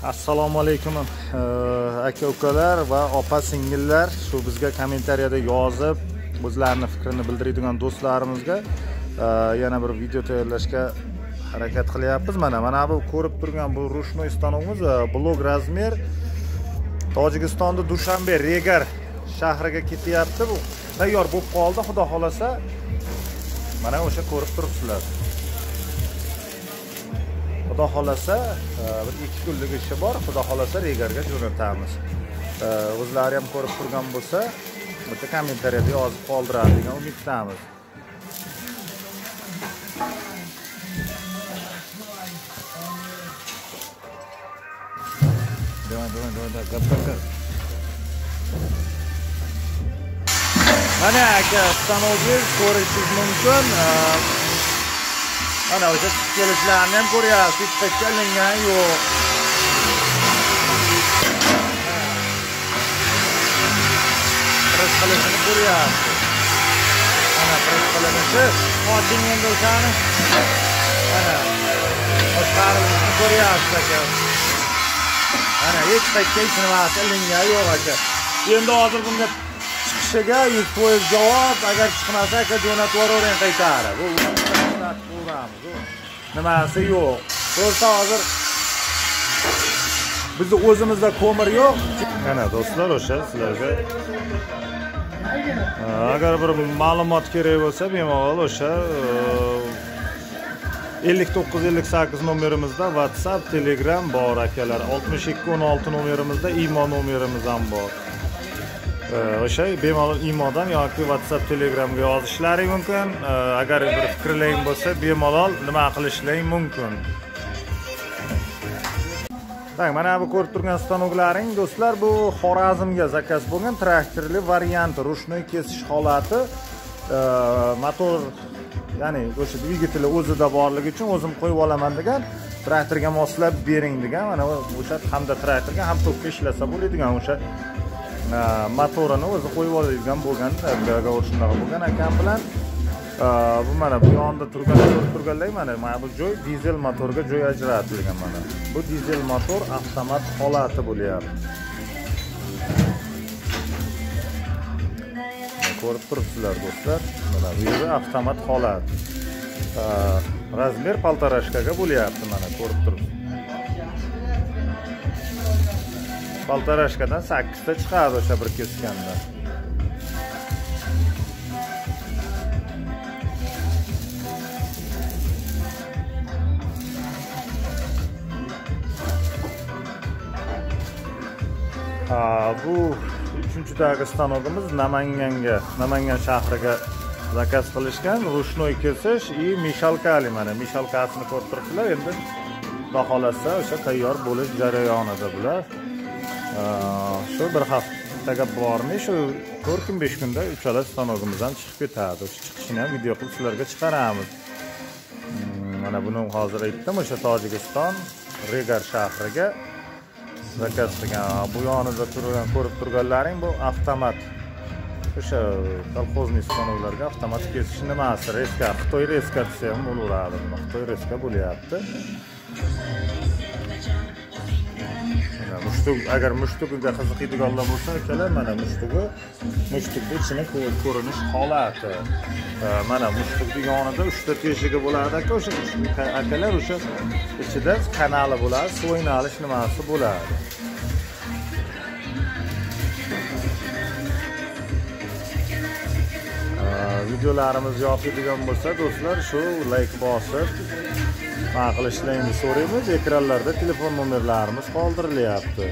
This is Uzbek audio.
Assalomu alaykum aka ukalar va opa singillar, shu bizga kommentariyada yozib o'zlarining fikrini bildiradigan do'stlarimizga yana bir video tayyorlashga harakat qilyapmiz. Mana bu ko'rib turgan bu rushnoy stanogimiz blok razmer Tojikistonda Dushanbe Regar shahriga ketyapti. Bu tayyor bo'lib qoldi, xudo xolasa. Mana o'sha ko'rib turibsizlar. Xudo xolasa bir 2 kunlik ishi bor, xudo xolasa Regarga jo'natamiz. O'zlari ham ko'rib turgan bo'lsa, bitta kommentariyada yozib qoldiradi degan umiddamiz. Давай. Mana aka stanogni ko'rishingiz mumkin. Ana o'sha kelishlarni ham ko'ryapsiz, hech qilingan yo'q. Press qilishini ko'ryapsiz. Mana press qilinishi, oching endi o'shani. Mana o'sharini ko'ryapsiz aka. Ana hech nimasi qilingan yo'q aka. Endi hozir bunga chiqishiga 100% javob, agar chiqmasa aka jo'natib yuboravering qaytarib. Bu nimasi yo'q. Bo'lsa hozir bizning o'zimizda ko'mir yo'q. Mana do'stlar, o'sha sizlarga agar bir ma'lumot kerak bo'lsa, bemalol o'sha 5958 nomerimizda WhatsApp, Telegram bor akalar. 6216 nomerimizda imo nomerimiz ham bor. O'sha bemalol imodan yoki WhatsApp, Telegramga yozishlaring mumkin. Agar bir fikrlaring bo'lsa, bemalol nima qilishlaring mumkin. Bak, mana bu ko'rib turgan stanoklaring do'stlar, bu Xorazmga zakaz bo'lgan traktorli varianti, rushnoy kesish holati, motor, ya'ni o'sha dvigateli o'zida borligi uchun o'zim qo'yib olaman degan, traktorga moslab bering degan. Mana o'sha hamda traktorga ham to'pga ishlasa bo'ladigan o'sha motorini o'zi qo'yib oladigan bo'lgan, shunaqa bo'lgan akam bilan. Bu mana bu yonda turganlar mana bu joy dizel motorga joy ajratilgan. Mana bu dizel motor avtomat holati bo'lyapti. Ko'rib turibsizlar do'stlar, mana bu yerda avtomat holat. Razmer paltarashkaga bo'lyapti, mana ko'rib turibsiz. Paltarashkadan 8 ta chiqadi o'sha bir kesganda. Bu 3-dagi stanogimiz Namangan shahriga zakaz qilishgan, rushnoy kesish и mishalkali. Mana mishalkasini ko'rib turibsizlar. Endi xudo xolasa o'sha tayyor bo'lish jarayonida bular. Shu bir haftaga bormi, shu 4 kun 5 kunda uchala stanogimizdan chiqib ketadi. O'sha chiqishini ham video qilib sizlarga chiqaramiz. Mana buni hozir aytdim, o'sha Tojikiston Regar shahriga zakaz qilgan. Bu yonida turgan ko'rib turganlaring bu avtomat. O'sha kolxozniy stanoklarga avtomat kesish nimasi? Reska, Xitoy reska desa ham bo'laveradi. Xitoy reska bo'lyapti. Agar mushtugiga qiziqadiganlar bo'lsa, akalar, mana mushtukni ichini ko'rinish holati. Mana mushtukning yonida 3 ta teshigi bo'ladi aka. O'sha akalar o'sha ichida kanali bo'ladi, so'yni olish nimasi bo'ladi. Videolarimiz yoqadigan bo'lsa do'stlar, shu like bosib qilishlaringizni so'raymiz. Ekranlarda telefon nomerlarimiz qoldirilyapti.